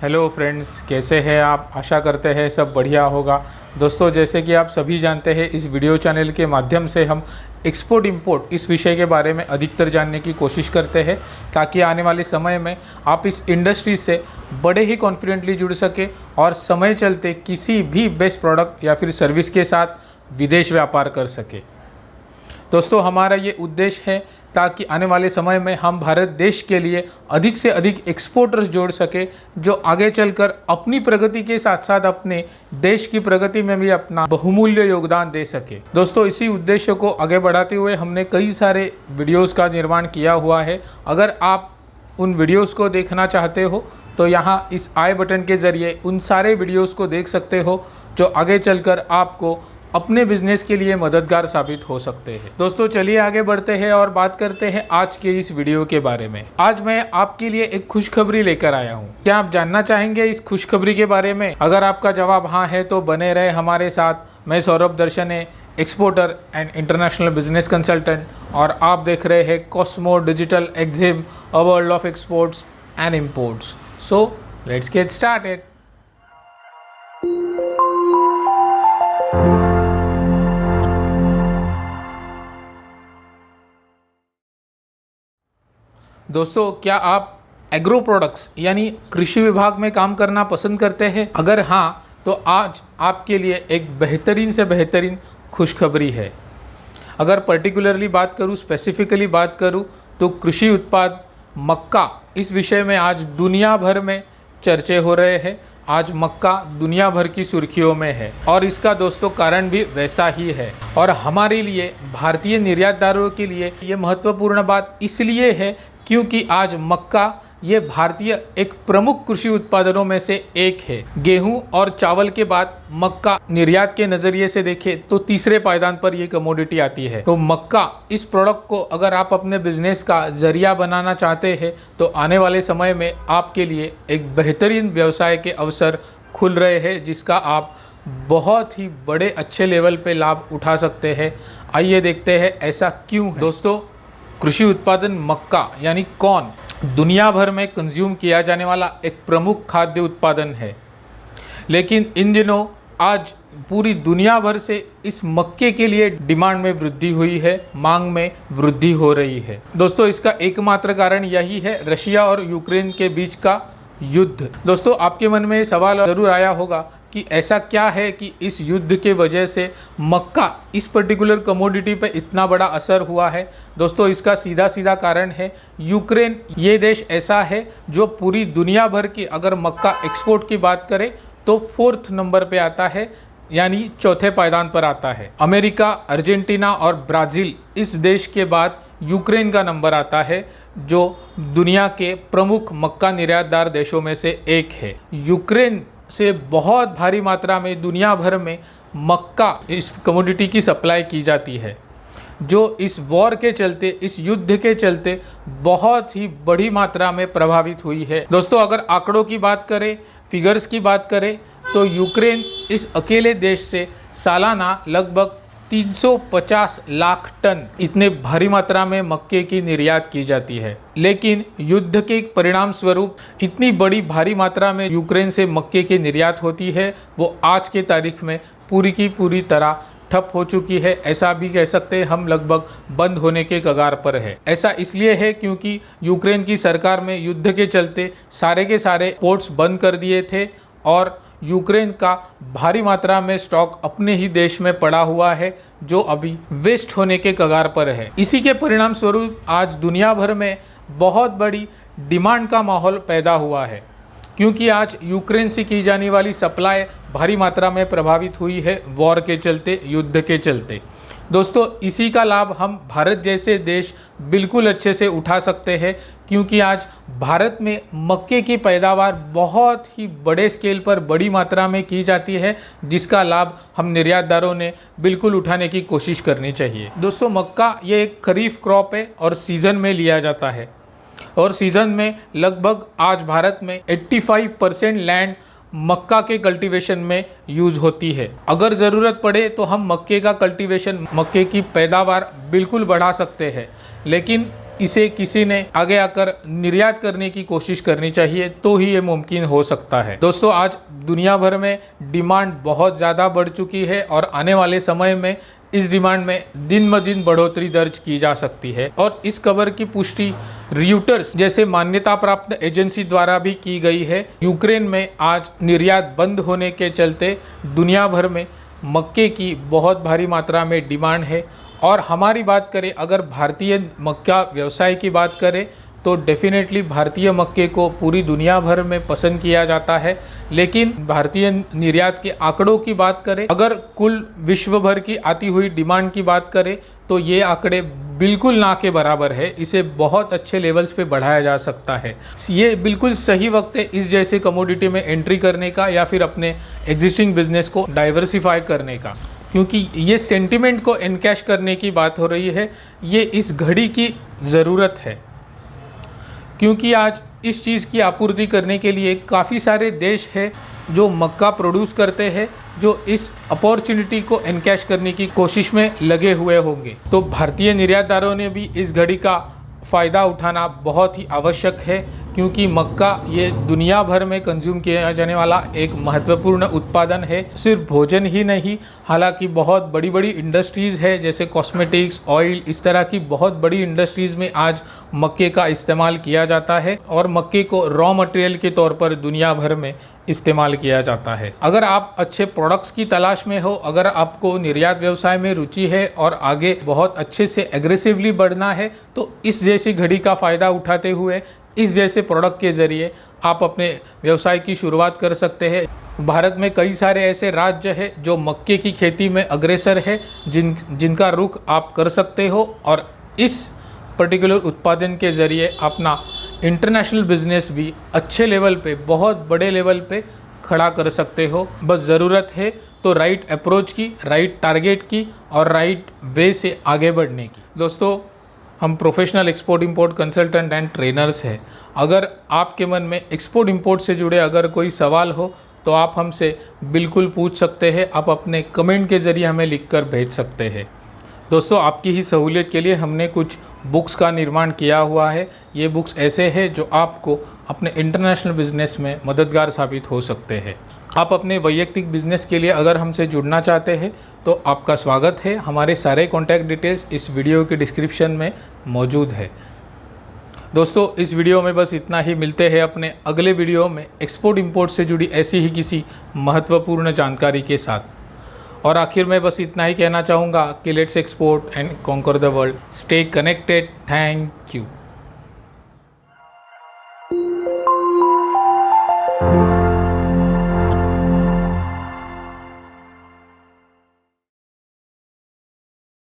Hello friends, कैसे हैं आप? आशा करते हैं सब बढ़िया होगा। दोस्तों, जैसे कि आप सभी जानते हैं, इस वीडियो चैनल के माध्यम से हम एक्सपोर्ट इंपोर्ट इस विषय के बारे में अधिकतर जानने की कोशिश करते हैं, ताकि आने वाले समय में आप इस इंडस्ट्री से बड़े ही कॉन्फिडेंटली जुड़ सके और समय चलते किसी भी बेस्ट प्रोडक्ट या फिर सर्विस के साथ विदेश व्यापार कर सके। दोस्तों, हमारा ये उद्देश्य है ताकि आने वाले समय में हम भारत देश के लिए अधिक से अधिक एक्सपोर्टर्स जोड़ सके, जो आगे चलकर अपनी प्रगति के साथ साथ अपने देश की प्रगति में भी अपना बहुमूल्य योगदान दे सके। दोस्तों, इसी उद्देश्य को आगे बढ़ाते हुए हमने कई सारे वीडियोस का निर्माण किया हुआ है। अगर आप उन वीडियोस को देखना चाहते हो तो यहाँ इस आई बटन के ज़रिए उन सारे वीडियोस को देख सकते हो, जो आगे चलकर आपको अपने बिजनेस के लिए मददगार साबित हो सकते हैं। दोस्तों, चलिए आगे बढ़ते हैं और बात करते हैं आज के इस वीडियो के बारे में। आज मैं आपके लिए एक खुशखबरी लेकर आया हूँ। क्या आप जानना चाहेंगे इस खुशखबरी के बारे में? अगर आपका जवाब हाँ है तो बने रहे हमारे साथ। मैं Saurabh Darshane, exporter and international business consultant, और आप देख रहे हैं Cosmo Digital Exim, a world of exports and imports. So let's get started. दोस्तों, क्या आप एग्रो प्रोडक्ट्स यानी कृषि विभाग में काम करना पसंद करते हैं? अगर हाँ, तो आज आपके लिए एक बेहतरीन से बेहतरीन खुशखबरी है। अगर पर्टिकुलरली बात करूँ, स्पेसिफिकली बात करूँ, तो कृषि उत्पाद मक्का, इस विषय में आज दुनिया भर में चर्चे हो रहे हैं। आज मक्का दुनिया भर की सुर्खियों में है और इसका दोस्तों कारण भी वैसा ही है। और हमारे लिए, भारतीय निर्यातदारों के लिए ये महत्वपूर्ण बात इसलिए है क्योंकि आज मक्का ये भारतीय एक प्रमुख कृषि उत्पादनों में से एक है। गेहूं और चावल के बाद मक्का निर्यात के नज़रिए से देखें तो तीसरे पायदान पर ये कमोडिटी आती है। तो मक्का, इस प्रोडक्ट को अगर आप अपने बिजनेस का जरिया बनाना चाहते हैं तो आने वाले समय में आपके लिए एक बेहतरीन व्यवसाय के अवसर खुल रहे हैं, जिसका आप बहुत ही बड़े अच्छे लेवल पे लाभ उठा सकते हैं। आइए देखते हैं ऐसा क्यों है। दोस्तों, कृषि उत्पादन मक्का यानी कॉर्न दुनिया भर में कंज्यूम किया जाने वाला एक प्रमुख खाद्य उत्पादन है, लेकिन इन दिनों आज पूरी दुनिया भर से इस मक्के के लिए डिमांड में वृद्धि हुई है, मांग में वृद्धि हो रही है। दोस्तों, इसका एकमात्र कारण यही है, रशिया और यूक्रेन के बीच का युद्ध। दोस्तों, आपके मन में ये सवाल जरूर आया होगा कि ऐसा क्या है कि इस युद्ध के वजह से मक्का, इस पर्टिकुलर कमोडिटी पे इतना बड़ा असर हुआ है। दोस्तों, इसका सीधा सीधा कारण है यूक्रेन। ये देश ऐसा है जो पूरी दुनिया भर की अगर मक्का एक्सपोर्ट की बात करें तो 4th नंबर पे आता है, यानी चौथे पायदान पर आता है। अमेरिका, अर्जेंटीना और ब्राज़ील, इस देश के बाद यूक्रेन का नंबर आता है, जो दुनिया के प्रमुख मक्का निर्यातदार देशों में से एक है। यूक्रेन से बहुत भारी मात्रा में दुनिया भर में मक्का, इस कमोडिटी की सप्लाई की जाती है, जो इस वॉर के चलते, इस युद्ध के चलते बहुत ही बड़ी मात्रा में प्रभावित हुई है। दोस्तों, अगर आंकड़ों की बात करें, फिगर्स की बात करें, तो यूक्रेन इस अकेले देश से सालाना लगभग 350 लाख टन इतने भारी मात्रा में मक्के की निर्यात की जाती है। लेकिन युद्ध के परिणाम स्वरूप इतनी बड़ी भारी मात्रा में यूक्रेन से मक्के की निर्यात होती है, वो आज के तारीख में पूरी की पूरी तरह ठप हो चुकी है। ऐसा भी कह सकते हैं हम, लगभग बंद होने के कगार पर है। ऐसा इसलिए है क्योंकि यूक्रेन की सरकार में युद्ध के चलते सारे के सारे पोर्ट्स बंद कर दिए थे और यूक्रेन का भारी मात्रा में स्टॉक अपने ही देश में पड़ा हुआ है, जो अभी वेस्ट होने के कगार पर है। इसी के परिणाम स्वरूप आज दुनिया भर में बहुत बड़ी डिमांड का माहौल पैदा हुआ है, क्योंकि आज यूक्रेन से की जाने वाली सप्लाई भारी मात्रा में प्रभावित हुई है वॉर के चलते, युद्ध के चलते। दोस्तों, इसी का लाभ हम भारत जैसे देश बिल्कुल अच्छे से उठा सकते हैं, क्योंकि आज भारत में मक्के की पैदावार बहुत ही बड़े स्केल पर, बड़ी मात्रा में की जाती है, जिसका लाभ हम निर्यातदारों ने बिल्कुल उठाने की कोशिश करनी चाहिए। दोस्तों, मक्का ये एक खरीफ क्रॉप है और सीज़न में लिया जाता है, और सीज़न में लगभग आज भारत में 85% लैंड मक्का के कल्टीवेशन में यूज़ होती है। अगर ज़रूरत पड़े तो हम मक्के का कल्टीवेशन, मक्के की पैदावार बिल्कुल बढ़ा सकते हैं, लेकिन इसे किसी ने आगे आकर निर्यात करने की कोशिश करनी चाहिए, तो ही ये मुमकिन हो सकता है। दोस्तों, आज दुनिया भर में डिमांड बहुत ज़्यादा बढ़ चुकी है और आने वाले समय में इस डिमांड में दिन ब दिन बढ़ोतरी दर्ज की जा सकती है। और इस खबर की पुष्टि रियूटर्स जैसे मान्यता प्राप्त एजेंसी द्वारा भी की गई है। यूक्रेन में आज निर्यात बंद होने के चलते दुनिया भर में मक्के की बहुत भारी मात्रा में डिमांड है। और हमारी बात करें, अगर भारतीय मक्का व्यवसाय की बात करें तो डेफिनेटली भारतीय मक्के को पूरी दुनिया भर में पसंद किया जाता है। लेकिन भारतीय निर्यात के आंकड़ों की बात करें, अगर कुल विश्व भर की आती हुई डिमांड की बात करें तो ये आंकड़े बिल्कुल ना के बराबर है। इसे बहुत अच्छे लेवल्स पे बढ़ाया जा सकता है। ये बिल्कुल सही वक्त है इस जैसे कमोडिटी में एंट्री करने का या फिर अपने एग्जिस्टिंग बिजनेस को डाइवर्सिफाई करने का, क्योंकि ये सेंटिमेंट को एनकैश करने की बात हो रही है। ये इस घड़ी की ज़रूरत है, क्योंकि आज इस चीज़ की आपूर्ति करने के लिए काफ़ी सारे देश हैं जो मक्का प्रोड्यूस करते हैं, जो इस अपॉर्चुनिटी को एनकैश करने की कोशिश में लगे हुए होंगे। तो भारतीय निर्यातदारों ने भी इस घड़ी का फ़ायदा उठाना बहुत ही आवश्यक है, क्योंकि मक्का ये दुनिया भर में कंज्यूम किया जाने वाला एक महत्वपूर्ण उत्पादन है। सिर्फ भोजन ही नहीं, हालांकि बहुत बड़ी बड़ी इंडस्ट्रीज़ है जैसे कॉस्मेटिक्स, ऑयल, इस तरह की बहुत बड़ी इंडस्ट्रीज़ में आज मक्के का इस्तेमाल किया जाता है और मक्के को रॉ मटेरियल के तौर पर दुनिया भर में इस्तेमाल किया जाता है। अगर आप अच्छे प्रोडक्ट्स की तलाश में हो, अगर आपको निर्यात व्यवसाय में रुचि है और आगे बहुत अच्छे से एग्रेसिवली बढ़ना है, तो इस जैसी घड़ी का फ़ायदा उठाते हुए इस जैसे प्रोडक्ट के ज़रिए आप अपने व्यवसाय की शुरुआत कर सकते हैं। भारत में कई सारे ऐसे राज्य हैं जो मक्के की खेती में अग्रसर है, जिनका रुख आप कर सकते हो और इस पर्टिकुलर उत्पादन के ज़रिए अपना इंटरनेशनल बिजनेस भी अच्छे लेवल पे, बहुत बड़े लेवल पे खड़ा कर सकते हो। बस ज़रूरत है तो राइट अप्रोच की, राइट टारगेट की और राइट वे से आगे बढ़ने की। दोस्तों, हम professional export import consultant and trainers हैं। अगर आपके मन में एक्सपोर्ट इंपोर्ट से जुड़े अगर कोई सवाल हो तो आप हमसे बिल्कुल पूछ सकते हैं। आप अपने कमेंट के ज़रिए हमें लिखकर भेज सकते हैं। दोस्तों, आपकी ही सहूलियत के लिए हमने कुछ बुक्स का निर्माण किया हुआ है। ये बुक्स ऐसे हैं जो आपको अपने इंटरनेशनल बिजनेस में मददगार साबित हो सकते हैं। आप अपने वैयक्तिक बिजनेस के लिए अगर हमसे जुड़ना चाहते हैं तो आपका स्वागत है। हमारे सारे कॉन्टैक्ट डिटेल्स इस वीडियो के डिस्क्रिप्शन में मौजूद है। दोस्तों, इस वीडियो में बस इतना ही। मिलते हैं अपने अगले वीडियो में एक्सपोर्ट इंपोर्ट से जुड़ी ऐसी ही किसी महत्वपूर्ण जानकारी के साथ। और आखिर में बस इतना ही कहना चाहूँगा कि let's export and conquer the world. Stay connected. Thank you.